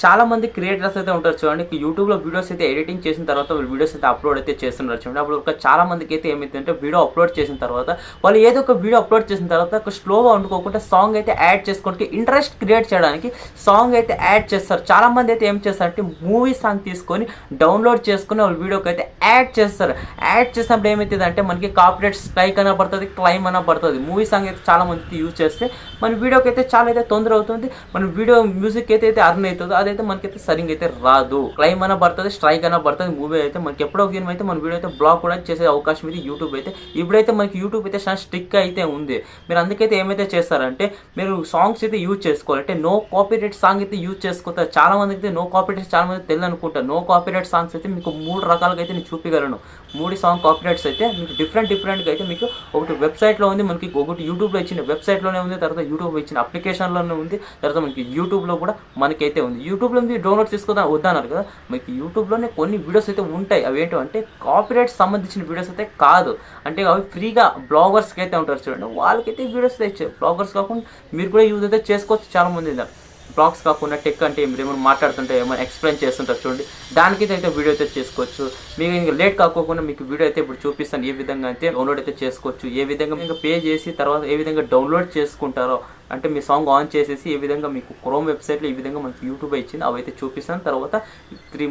చాలా మంది క్రియేటర్స్ అయితే ఉంటారు చూడండి. యూట్యూబ్‌లో వీడియోస్ అయితే ఎడిటింగ్ చేసిన తర్వాత వాళ్ళు వీడియోస్ అయితే అప్‌లోడ్ అయితే చేస్తున్నారు చూడండి. అప్పుడు చాలా మందికైతే ఏమైద్దంటే వీడియో అప్‌లోడ్ చేసిన తర్వాత వాళ్ళు ఏదో ఒక వీడియో అప్‌లోడ్ చేసిన తర్వాత ఒక స్లోగా వండుకోకుండా సాంగ్ అయితే యాడ్ చేసుకోవడానికి ఇంట్రెస్ట్ క్రియేట్ చేయడానికి సాంగ్ అయితే యాడ్ చేస్తారు. చాలా మంది అయితే ఏం చేస్తారంటే మూవీ సాంగ్ తీసుకొని డౌన్‌లోడ్ చేసుకొని వాళ్ళ వీడియోకి అయితే యాడ్ చేస్తారు. యాడ్ చేసినప్పుడు ఏమైతదంటే మనకి కాపీరైట్ స్ట్రైక్ అన్నా పడతది, క్లెయిమ్ అన్నా పడతది. మూవీ సాంగ్ అయితే చాలా మంది యూజ్ చేస్తే మన వీడియోకి అయితే చాలా అయితే తొందర అవుతుంది. మన వీడియో మ్యూజిక్ అయితే అర్న్ అవుతుంది. అదైతే మనకైతే సరిగ్గా అయితే రాదు. క్లైమ్ అయినా పడుతుంది, స్ట్రైక్ అయినా పడుతుంది. మూవీ అయితే మనకి ఎప్పుడో గేమ్ అయితే మన వీడియో అయితే బ్లాక్ కూడా చేసే అవకాశం ఇది యూట్యూబ్ అయితే. ఇప్పుడైతే మనకి యూట్యూబ్ అయితే చాలా స్ట్రిక్ట్ అయితే ఉంది. మీరు అందుకైతే ఏమైతే చేస్తారంటే మీరు సాంగ్స్ అయితే యూజ్ చేసుకోవాలి. అంటే నో కాపీరైట్ సాంగ్ అయితే యూజ్ చేసుకోవచ్చు. చాలా మందికి అయితే నో కాపీరైట్ చాలా మంది తెలియదు అనుకుంటారు. నో కాపీరైట్ సాంగ్స్ అయితే మీకు 3 రకాలుగా అయితే నేను చూపించగలను. 3 సాంగ్ కాపీరైట్స్ అయితే మీకు డిఫరెంట్గా అయితే మీకు ఒకటి వెబ్సైట్లో ఉంది, మనకి ఒకటి యూట్యూబ్లో ఇచ్చిన వెబ్సైట్లోనే ఉంది, తర్వాత యూట్యూబ్ ఇచ్చిన అప్లికేషన్లోనే ఉంది, తర్వాత మనకి యూట్యూబ్లో కూడా మనకైతే ఉంది. యూట్యూబ్లో మీరు డౌన్లోడ్ చేసుకోవడం వద్దన్నారు కదా, మీకు యూట్యూబ్లోనే కొన్ని వీడియోస్ అయితే ఉంటాయి. అవి ఏంటంటే కాపీరైట్ సంబంధించిన వీడియోస్ అయితే కాదు. అంటే అవి ఫ్రీగా బ్లాగర్స్కి అయితే ఉంటారు చూడండి, వాళ్ళకైతే వీడియోస్ అయితే ఇచ్చారు. బ్లాగర్స్ కాకుండా మీరు కూడా యూజ్ అయితే చేసుకోవచ్చు. చాలామంది బ్లాగ్స్ కాకుండా టెక్ అంటే మీరు ఏమైనా మాట్లాడుతుంటే ఏమైనా ఎక్స్ప్లెయిన్ చేస్తుంటారు చూడండి, దానికైతే అయితే వీడియో అయితే చేసుకోవచ్చు. మీకు ఇంకా లేట్ కాకోకుండా మీకు వీడియో అయితే ఇప్పుడు చూపిస్తాను ఏ విధంగా అయితే డౌన్లోడ్ అయితే చేసుకోవచ్చు, ఏ విధంగా మీకు పే చేసి తర్వాత ఏ విధంగా డౌన్లోడ్ చేసుకుంటారో. అంటే మీ సాంగ్ ఆన్ చేసేసి ఏ విధంగా మీకు క్రోమ్ వెబ్సైట్లో ఈ విధంగా మనకి యూట్యూబ్ ఇచ్చింది అవైతే చూపిస్తాను. తర్వాత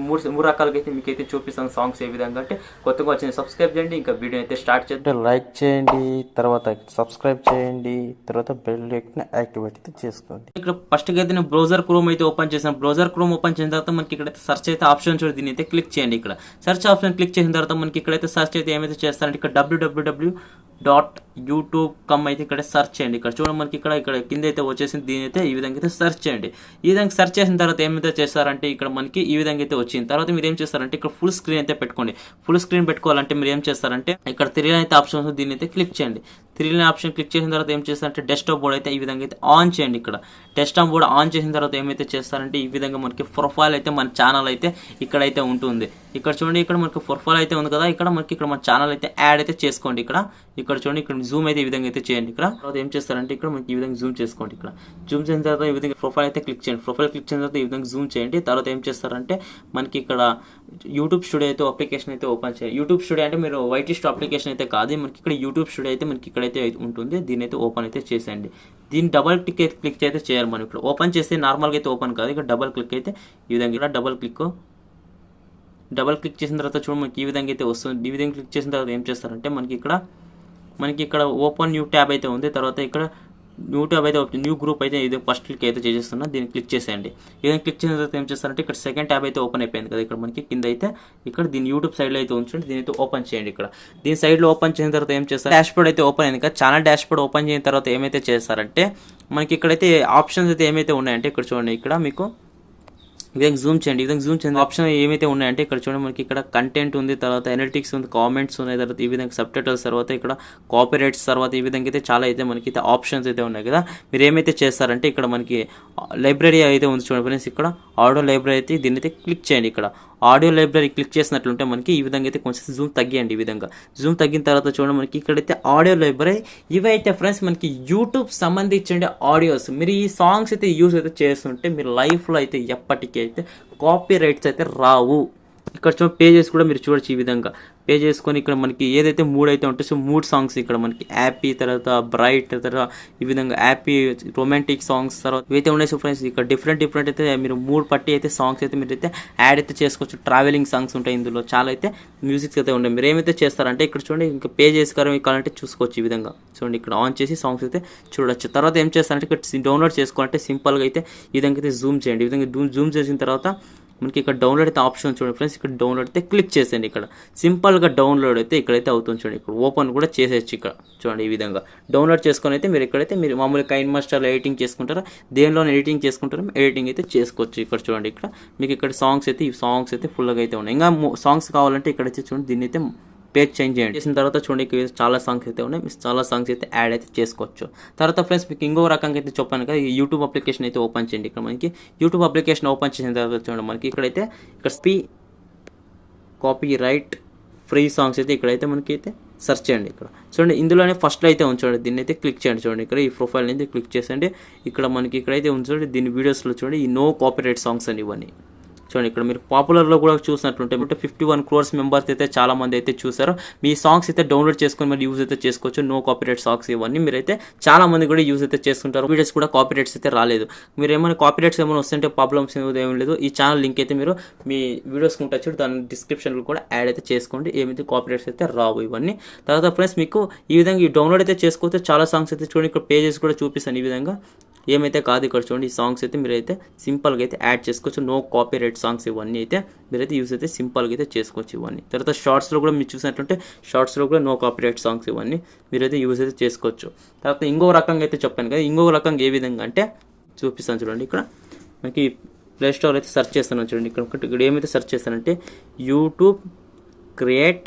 మూడు రకాలుగా అయితే మీకు అయితే చూపిస్తాను సాంగ్స్ ఏ విధంగా. అంటే కొత్తగా వచ్చింది సబ్స్క్రైబ్ చేయండి. ఇంకా వీడియో అయితే స్టార్ట్ చేద్దాం. లైక్ చేయండి, తర్వాత సబ్స్క్రైబ్ చేయండి, తర్వాత బెల్ ఐకాన్ యాక్టివేట్ అయితే చేసుకోండి. ఇక్కడ ఫస్ట్గా అయితే నేను బ్రౌజర్ క్రోమ్ అయితే ఓపెన్ చేసాను. బ్రౌజర్ క్రోమ్ ఓపెన్ చేసిన తర్వాత మనకి ఇక్కడైతే సర్చ్ అయితే ఆప్షన్ చూడండి, దీని అయితే క్లిక్ చేయండి. ఇక్కడ సర్చ్ ఆప్షన్ క్లిక్ చేసిన తర్వాత మనకి ఇక్కడైతే సర్చ్ అయితే ఏమైతే చేస్తారంటే ఇక్కడ www.youtube.com అయితే ఇక్కడ సర్చ్ చేయండి. ఇక్కడ చూడండి మనకి ఇక్కడ కింద అయితే వచ్చేసింది. దీని అయితే ఈ విధంగా అయితే సర్చ్ చేయండి. ఈ విధంగా సర్చ్ చేసిన తర్వాత ఏమైతే చేస్తారంటే ఇక్కడ మనకి ఈ విధంగా అయితే వచ్చింది. తర్వాత మీరు ఏం చేస్తారంటే ఇక్కడ ఫుల్ స్క్రీన్ అయితే పెట్టుకోండి. ఫుల్ స్క్రీన్ పెట్టుకోవాలంటే మీరు ఏం చేస్తారంటే ఇక్కడ 3 లైన్ అయితే ఆప్షన్ దీన్ని అయితే క్లిక్ చేయండి. 3 లైన్ ఆప్షన్ క్లిక్ చేసిన తర్వాత ఏం చేస్తారంటే డెస్క్టాప్ బోర్డ్ అయితే ఈ విధంగా అయితే ఆన్ చేయండి. ఇక్కడ డెస్క్టాప్ బోర్డ్ ఆన్ చేసిన తర్వాత ఏమైతే చేస్తారంటే ఈ విధంగా మనకి ప్రొఫైల్ అయితే మన ఛానల్ అయితే ఇక్కడైతే ఉంటుంది. ఇక్కడ చూడండి, ఇక్కడ మనకి ప్రొఫైల్ అయితే ఉంది కదా, ఇక్కడ మనకి మన ఛానల్ అయితే యాడ్ అయితే చేసుకోండి. ఇక్కడ చూడండి, ఇక్కడ జూమ్ అయితే ఈ విధంగా అయితే చేయండి. ఇక్కడ తర్వాత ఏం చేస్తారంటే ఇక్కడ మనకి ఈ విధంగా జూమ్ చేసుకోండి. ఇక్కడ జూమ్ చేసిన తర్వాత ఈ విధంగా ప్రొఫైల్ అయితే క్లిక్ చేయండి. ప్రొఫైల్ క్లిక్ చేసిన తర్వాత ఈ విధంగా జూమ్ చేయండి. తర్వాత ఏం చేస్తారంటే మనకి ఇక్కడ యూట్యూబ్ స్టూడియో అయితే అప్లికేషన్ అయితే ఓపెన్ చేయండి. యూట్యూబ్ స్టూడియో అంటే మీరు వైటిస్ట్ అప్లికేషన్ అయితే కాదు, మనకి ఇక్కడ యూట్యూబ్ స్టూడియో అయితే మనకి ఇక్కడైతే ఉంటుంది. దీని అయితే ఓపెన్ అయితే చేసేయండి. దీన్ని డబల్ క్లిక్ అయితే చేయాలి. మనం ఇక్కడ ఓపెన్ చేస్తే నార్మల్గా అయితే ఓపెన్ కాదు, ఇక్కడ డబల్ క్లిక్ అయితే ఈ విధంగా ఇక్కడ డబల్ క్లిక్ చేసిన తర్వాత చూడండి మనకి ఈ విధంగా అయితే వస్తుంది. ఈ విధంగా క్లిక్ చేసిన తర్వాత ఏం చేస్తారంటే మనకి ఇక్కడ ఓపెన్ న్యూ ట్యాబ్ అయితే ఉంది. తర్వాత ఇక్కడ న్యూ ట్యాబ్ అయితే న్యూ గ్రూప్ అయితే ఇది ఫస్ట్ క్లిక్ అయితే చేసేస్తున్నా. దీన్ని క్లిక్ చేసేయండి. ఇదే క్లిక్ చేసిన తర్వాత ఏం చేస్తారంటే ఇక్కడ సెకండ్ ట్యాబ్ అయితే ఓపెన్ అయిపోయింది కదా, ఇక్కడ మనకి కింద అయితే ఇక్కడ దీని యూట్యూబ్ సైడ్లో అయితే ఉంచండి. దీని అయితే ఓపెన్ చేయండి. ఇక్కడ దీని సైడ్లో ఓపెన్ చేసిన తర్వాత ఏం చేస్తారు, డాష్బోర్డ్ అయితే ఓపెన్ అయింది కదా, ఛానల్ డాష్బోర్డ్ ఓపెన్ చేసిన తర్వాత ఏమైతే చేస్తారంటే మనకి ఇక్కడైతే ఆప్షన్స్ అయితే ఏమైతే ఉన్నాయంటే ఇక్కడ చూడండి, ఇక్కడ మీకు ఈ విధంగా జూమ్ చేయండి. ఆప్షన్ ఏమైతే ఉన్నాయంటే ఇక్కడ చూడండి మనకి ఇక్కడ కంటెంట్ ఉంది, తర్వాత ఎనలిటిక్స్ ఉంది, కామెంట్స్ ఉన్నాయి, తర్వాత ఈ విధంగా సబ్ టైటిల్స్, తర్వాత ఇక్కడ కాపీరైట్స్, తర్వాత ఈ విధంగా అయితే చాలా అయితే మనకి అయితే ఆప్షన్స్ అయితే ఉన్నాయి కదా. మీరు ఏమైతే చేస్తారంటే ఇక్కడ మనకి లైబ్రరీ అయితే ఉంది చూడండి ఫ్రెండ్స్, ఇక్కడ ఆడియో లైబ్రరీ అయితే దీన్ని అయితే క్లిక్ చేయండి. ఇక్కడ ఆడియో లైబ్రరీ క్లిక్ చేసినట్లుంటే మనకి ఈ విధంగా అయితే కొంచెం జూమ్ తగ్గియండి. ఈ విధంగా జూమ్ తగ్గిన తర్వాత చూడండి మనకి ఇక్కడైతే ఆడియో లైబ్రరీ ఇవైతే ఫ్రెండ్స్ మనకి యూట్యూబ్ సంబంధించిన ఆడియోస్. మీరు ఈ సాంగ్స్ అయితే యూజ్ అయితే చేస్తుంటే మీరు లైఫ్లో అయితే ఎప్పటికీ అయితే కాపీ రైట్స్ అయితే రావు. ఇక్కడ చూడండి పేజెస్ కూడా మీరు చూడొచ్చు. ఈ విధంగా పే చేసుకొని ఇక్కడ మనకి ఏదైతే 3 అయితే ఉంటాయో సో 3 సాంగ్స్ ఇక్కడ మనకి హ్యాపీ, తర్వాత బ్రైట్, తర్వాత ఈ విధంగా హ్యాపీ రొమాంటిక్ సాంగ్స్, తర్వాత ఇవైతే ఉన్నాయి. సో ఫ్రెండ్స్ ఇక్కడ డిఫరెంట్ అయితే మీరు 3 పట్టి అయితే సాంగ్స్ అయితే మీరు అయితే యాడ్ అయితే చేసుకోవచ్చు. ట్రావెలింగ్ సాంగ్స్ ఉంటాయి ఇందులో, చాలా అయితే మ్యూజిక్స్ అయితే ఉన్నాయి. మీరు ఏమైతే చేస్తారంటే ఇక్కడ చూడండి ఇంకా పే చేసుకోవాలంటే చూసుకోవచ్చు. ఈ విధంగా చూడండి ఇక్కడ ఆన్ చేసి సాంగ్స్ అయితే చూడొచ్చు. తర్వాత ఏం చేస్తారంటే ఇక్కడ డౌన్లోడ్ చేసుకోవాలంటే సింపుల్గా అయితే ఈ విధంగా అయితే జూమ్ చేయండి. ఈ విధంగా జూమ్ చేసిన తర్వాత మనకి ఇక్కడ డౌన్లోడ్ అయితే ఆప్షన్ చూడండి ఫ్రెండ్స్, ఇక్కడ డౌన్లోడ్ అయితే క్లిక్ చేసేయండి. ఇక్కడ సింపుల్గా డౌన్లోడ్ అయితే ఇక్కడైతే అవుతుంది చూడండి. ఇక్కడ ఓపెన్ కూడా చేసేయచ్చు. ఇక్కడ చూడండి ఈ విధంగా డౌన్లోడ్ చేసుకొని అయితే మీరు ఇక్కడైతే మీరు మామూలుగా కైన్ మాస్టర్లో ఎడిటింగ్ చేసుకుంటారా, దేనిలోనే ఎడిటింగ్ చేసుకుంటారో ఎడిటింగ్ అయితే చేసుకోవచ్చు. ఇక్కడ చూడండి ఇక్కడ మీకు ఇక్కడ సాంగ్స్ అయితే ఫుల్గా అయితే ఉన్నాయి. ఇంకా సాంగ్స్ కావాలంటే ఇక్కడైతే చూడండి దీన్ని అయితే పేజ్ చేంజ్ చేసిన తర్వాత చూడండి చాలా సాంగ్స్ అయితే ఉన్నాయి. మీరు చాలా సాంగ్స్ అయితే యాడ్ అయితే చేసుకోవచ్చు. తర్వాత ఫ్రెండ్స్ మీకు ఇంకో రకంగా అయితే చెప్పాను కదా, ఈ యూట్యూబ్ అప్లికేషన్ అయితే ఓపెన్ చేయండి. ఇక్కడ మనకి యూట్యూబ్ అప్లికేషన్ ఓపెన్ చేసిన తర్వాత చూడండి మనకి ఇక్కడ కాపీ రైట్ ఫ్రీ సాంగ్స్ అయితే ఇక్కడైతే మనకి అయితే సెర్చ్ చేయండి. ఇక్కడ చూడండి ఇందులోనే ఫస్ట్లో అయితే ఉంచండి, దీన్ని అయితే క్లిక్ చేయండి. చూడండి ఇక్కడ ఈ ప్రొఫైల్ అయితే క్లిక్ చేసండి. ఇక్కడ మనకి ఇక్కడైతే ఉంచండి, దీని వీడియోస్లో చూడండి ఈ నో కాపీరైట్ సాంగ్స్ అని ఇవన్నీ చూడండి. ఇక్కడ మీరు పాపులర్లో కూడా చూసినట్లుంటే 51 crores మెంబర్స్ అయితే చాలా మంది అయితే చూసారు. మీ సాంగ్స్ అయితే డౌన్లోడ్ చేసుకొని మరి యూజ్ అయితే చేసుకోవచ్చు. నో కాపీరైట్ సాంగ్స్ ఇవన్నీ మీరైతే చాలా మంది కూడా యూజ్ అయితే చేసుకుంటారు. వీడియోస్ కూడా కాపీరైట్స్ అయితే రాలేదు. మీరు ఏమైనా కాపీరైట్స్ ఏమైనా వస్తుంటే ప్రాబ్లమ్స్ ఏం లేదు. ఈ ఛానల్ లింక్ అయితే మీరు మీ వీడియోస్ ఉంటాయి దాని డిస్క్రిప్షన్లో కూడా యాడ్ అయితే చేసుకోండి. ఏమైతే కాపీరైట్స్ అయితే రావు ఇవన్నీ. తర్వాత ఫ్రెండ్స్ మీకు ఈ విధంగా ఈ డౌన్లోడ్ అయితే చేసుకోవచ్చు. చాలా సాంగ్స్ అయితే చూడండి, ఇక్కడ పేజెస్ కూడా చూపిస్తాను. ఈ విధంగా ఏమైతే కాదు ఇక్కడ చూడండి, ఈ సాంగ్స్ అయితే మీరైతే సింపుల్గా అయితే యాడ్ చేసుకోవచ్చు. నో కాపీరైట్ సాంగ్స్ ఇవన్నీ అయితే మీరైతే యూజ్ అయితే సింపుల్గా అయితే చేసుకోవచ్చు ఇవన్నీ. తర్వాత షార్ట్స్లో కూడా మీరు చూసినట్టుంటే షార్ట్స్లో కూడా నో కాపీరైట్ సాంగ్స్ ఇవన్నీ మీరైతే యూజ్ అయితే చేసుకోవచ్చు. తర్వాత ఇంకో రకంగా అయితే చెప్పాను కదా, ఇంకో రకంగా ఏ విధంగా అంటే చూపిస్తాను చూడండి. ఇక్కడ మనకి ప్లే స్టోర్ అయితే సెర్చ్ చేస్తాను చూడండి. ఇక్కడ ఏమైతే సెర్చ్ చేస్తానంటే యూట్యూబ్ క్రియేట్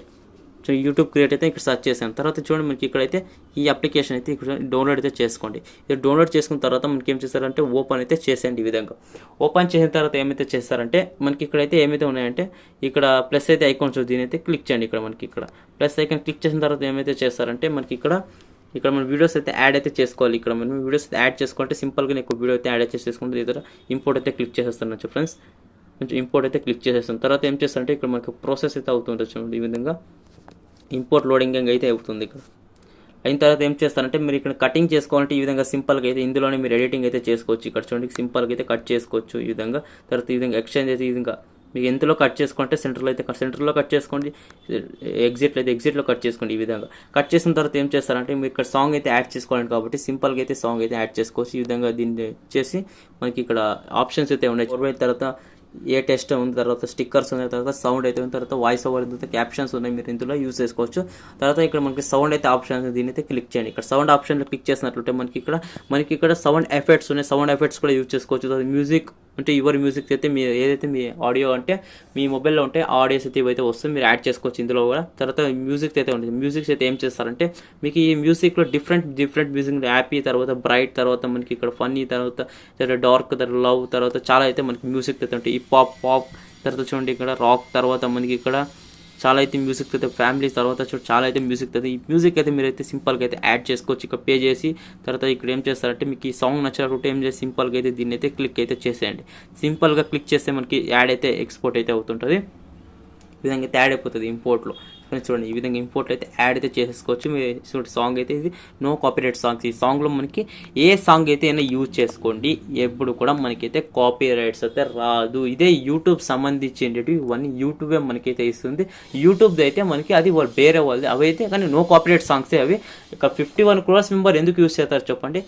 అయితే ఇక్కడ సెర్చ్ చేశాను. తర్వాత చూడండి మనకి ఇక్కడైతే ఈ అప్లికేషన్ అయితే ఇక్కడ డౌన్లోడ్ అయితే చేసుకోండి. ఇది డౌన్లోడ్ చేసుకున్న తర్వాత మనకి ఏం చేస్తారంటే ఓపెన్ అయితే చేసేయండి. ఈ విధంగా ఓపెన్ చేసిన తర్వాత ఏమైతే చేస్తారంటే మనకి ఇక్కడైతే ఏమైతే ఉన్నాయంటే ఇక్కడ ప్లస్ అయితే ఐకాన్స్ దీని అయితే క్లిక్ చేయండి. ఇక్కడ మనకి ఇక్కడ ప్లస్ ఐకాన్ క్లిక్ చేసిన తర్వాత ఏమైతే చేస్తారంటే మనకి ఇక్కడ మన వీడియోస్ అయితే యాడ్ అయితే చేసుకోవాలి. ఇక్కడ మనం వీడియోస్ అయితే యాడ్ చేసుకుంటే సింపుల్గా నీకు వీడియో అయితే యాడ్ అయితే చేసుకుంటే ఇద్దరు ఇంపోర్ట్ అయితే క్లిక్ చేసేస్తాను ఫ్రెండ్స్. కొంచెం ఇంపోర్ట్ అయితే క్లిక్ చేసేస్తాను. తర్వాత ఏం చేస్తారంటే ఇక్కడ మనకి ప్రాసెస్ అయితే అవుతుంటుంది చూడండి. ఈ విధంగా ఇంపోర్ట్ లోడింగ్ అయితే అవుతుంది. ఇక్కడ అయిన తర్వాత ఏం చేస్తారంటే మీరు ఇక్కడ కటింగ్ చేసుకోవాలంటే ఈ విధంగా సింపుల్గా అయితే ఇందులోనే మీరు ఎడిటింగ్ అయితే చేసుకోవచ్చు. ఇక్కడ చూడండి సింపుల్గా అయితే కట్ చేసుకోవచ్చు ఈ విధంగా. తర్వాత ఈ విధంగా ఎక్స్చేంజ్ అయితే ఈ విధంగా మీకు ఎంతలో కట్ చేసుకుంటే సెంటర్లో కట్ చేసుకోండి, ఎగ్జిట్లో కట్ చేసుకోండి. ఈ విధంగా కట్ చేసిన తర్వాత ఏం చేస్తారంటే మీరు ఇక్కడ సాంగ్ అయితే యాడ్ చేసుకోవాలి కాబట్టి సింపుల్గా అయితే సాంగ్ అయితే యాడ్ చేసుకోవచ్చు. ఈ విధంగా దీన్ని చేసి మనకి ఇక్కడ ఆప్షన్స్ అయితే ఉన్నాయి. తర్వాత ఏ టెస్ట్ ఉంది, తర్వాత స్టిక్కర్స్ ఉన్నాయి, తర్వాత సౌండ్ అయితే ఉంది, తర్వాత వాయిస్ ఓవర్ ఉంది, తర్వాత క్యాప్షన్స్ ఉన్నాయి. మీరు ఇందులో యూజ్ చేసుకోవచ్చు. తర్వాత ఇక్కడ మనకి సౌండ్ అయితే ఆప్షన్ దీని అయితే క్లిక్ చేయండి. ఇక్కడ సౌండ్ ఆప్షన్లో క్లిక్ చేసినట్లయితే మనకి ఇక్కడ సౌండ్ ఎఫెక్ట్స్ ఉన్నాయి. సౌండ్ ఎఫెక్ట్స్ కూడా యూజ్ చేసుకోవచ్చు. మ్యూజిక్ అంటే యువర్ మ్యూజిక్ అయితే మీ ఏదైతే మీ ఆడియో అంటే మీ మొబైల్లో ఉంటే ఆడియోస్ అయితే ఇవైతే వస్తుంది, మీరు యాడ్ చేసుకోవచ్చు ఇందులో కూడా. తర్వాత మ్యూజిక్ అయితే ఉంటుంది. మ్యూజిక్స్ అయితే ఏం చేస్తారంటే మీకు ఈ మ్యూజిక్లో డిఫరెంట్ మ్యూజిక్ హ్యాపీ, తర్వాత బ్రైట్, తర్వాత మనకి ఇక్కడ ఫన్నీ, తర్వాత డార్క్, తర్వాత లవ్, తర్వాత చాలా అయితే మనకి మ్యూజిక్ అయితే ఉంటాయి. ఈ పాప్ తర్వాత చూడండి ఇక్కడ రాక్, తర్వాత మనకి ఇక్కడ చాలా అయితే మ్యూజిక్ అయితే ఫ్యామిలీ, తర్వాత చాలా అయితే మ్యూజిక్ అయితే ఈ మ్యూజిక్ అయితే మీరైతే సింపుల్గా అయితే యాడ్ చేసుకోవచ్చు. ఇక్కడ పే చేసి తర్వాత ఇక్కడ ఏం చేస్తారంటే మీకు ఈ సాంగ్ నచ్చినట్టు ఏం చేసి సింపుల్గా అయితే దీన్ని అయితే క్లిక్ అయితే చేసేయండి. సింపుల్గా క్లిక్ చేస్తే మనకి యాడ్ అయితే ఎక్స్పోర్ట్ అయితే అవుతుంటుంది. ఈ విధంగా అయితే యాడ్ అయిపోతుంది ఇంపోర్ట్లో. చూడండి ఈ విధంగా ఇంపోర్ట్ అయితే యాడ్ అయితే చేసేసుకోవచ్చు. మీరు సాంగ్ అయితే ఇది నో కాపీరైట్ సాంగ్స్. ఈ సాంగ్లో మనకి ఏ సాంగ్ అయితే అయినా యూజ్ చేసుకోండి, ఎప్పుడు కూడా మనకైతే కాపీరైట్స్ అయితే రాదు. ఇదే యూట్యూబ్ సంబంధించేటివి ఇవన్నీ యూట్యూబే మనకైతే ఇస్తుంది. యూట్యూబ్ అయితే మనకి అది వాళ్ళు వేరే వాళ్ళది అవైతే కానీ నో కాపీరైట్ సాంగ్సే అవి. ఇక 51 crores మెంబర్ ఎందుకు యూజ్ చేస్తారు చెప్పండి.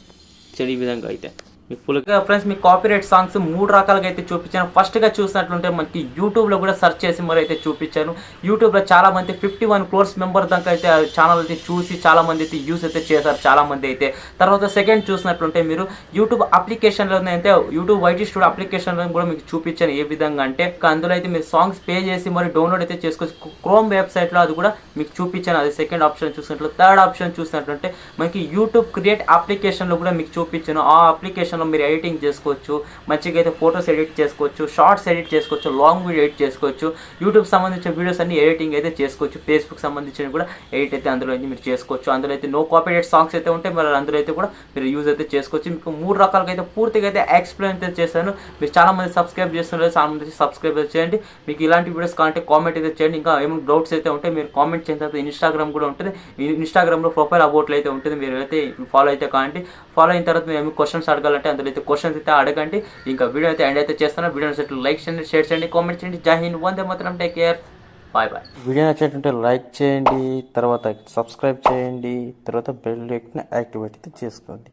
ఈ విధంగా అయితే మీకు ఫుల్గా ఫ్రెండ్స్ మీకు కాపీరైట్ సాంగ్స్ 3 రకాలుగా అయితే చూపించాను. ఫస్ట్గా చూసినట్లుంటే మనకి యూట్యూబ్లో కూడా సెర్చ్ చేసి మరి అయితే చూపించాను. యూట్యూబ్లో చాలా మంది 51 crores మెంబర్ దాకా అయితే ఛానల్ అయితే చూసి చాలా మంది అయితే యూస్ అయితే చేశారు చాలా మంది అయితే. తర్వాత సెకండ్ చూసినట్లుంటే మీరు యూట్యూబ్ అప్లికేషన్లో అయితే యూట్యూబ్ వైటీ స్టూడియో అప్లికేషన్లో కూడా మీకు చూపించాను ఏ విధంగా అంటే. అందులో అయితే మీరు సాంగ్స్ పే చేసి మరి డౌన్లోడ్ అయితే చేసుకోవచ్చు. క్రోమ్ వెబ్సైట్లో అది కూడా మీకు చూపించాను. అది సెకండ్ ఆప్షన్ చూసినట్లు. థర్డ్ ఆప్షన్ చూసినట్లుంటే మనకి యూట్యూబ్ క్రియేట్ అప్లికేషన్లో కూడా మీకు చూపించాను. ఆ అప్లికేషన్ మీరు ఎడిటింగ్ చేసుకోవచ్చు, మంచిగా అయితే ఫొటోస్ ఎడిట్ చేసుకోవచ్చు, షార్ట్స్ ఎడిట్ చేసుకోవచ్చు, లాంగ్ వీడియో ఎడిట్ చేసుకోవచ్చు. యూట్యూబ్ సంబంధించిన వీడియోస్ అన్ని ఎడిటింగ్ అయితే చేసుకోవచ్చు. ఫేస్బుక్ సంబంధించిన కూడా ఎడిట్ అయితే అందులో అయితే మీరు చేసుకోవచ్చు. అందులో అయితే నో కాపీరైట్ సాంగ్స్ అయితే ఉంటాయి, మరి అందులో అయితే కూడా మీరు యూజ్ అయితే చేసుకోవచ్చు. మీకు 3 రకాలుగా అయితే పూర్తిగా అయితే ఎక్స్ప్లెయిన్ అయితే చేశాను. మీరు చాలా మంది సబ్స్క్రైబ్ చేస్తున్నారు, చాలా మంది సబ్స్క్రైబ్ అయితే చేయండి. మీకు ఇలాంటి వీడియోస్ కావాలంటే కామెంట్ అయితే చేయండి. ఇంకా ఏమైనా డౌట్స్ అయితే ఉంటే మీరు కామెంట్ చేసిన తర్వాత ఇన్స్టాగ్రామ్ కూడా ఉంటుంది. ఇన్స్టాగ్రామ్లో ప్రొఫైల్ అబౌట్లో అయితే ఉంటుంది, మీరు అయితే ఫాలో అయితే కావండి. ఫాలో అయిన తర్వాత మీరు ఏమైనా క్వశ్చన్స్ అడగాలంటే అందులో అయితే క్వశ్చన్స్ అయితే అడగండి. ఇంకా వీడియో అయితే ఎండ్ అయితే చేస్తాను. వీడియో నచ్చినట్లు లైక్ చేయండి, షేర్ చేయండి, కామెంట్ చేయండి. Jai Hind, Vande Mataram, take care, bye bye. Video నచ్చినట్టుంటే లైక్ చేయండి, తర్వాత సబ్స్క్రైబ్ చేయండి, తర్వాత బెల్ ఐకాన్ యాక్టివేట్ అయితే చేసుకోండి.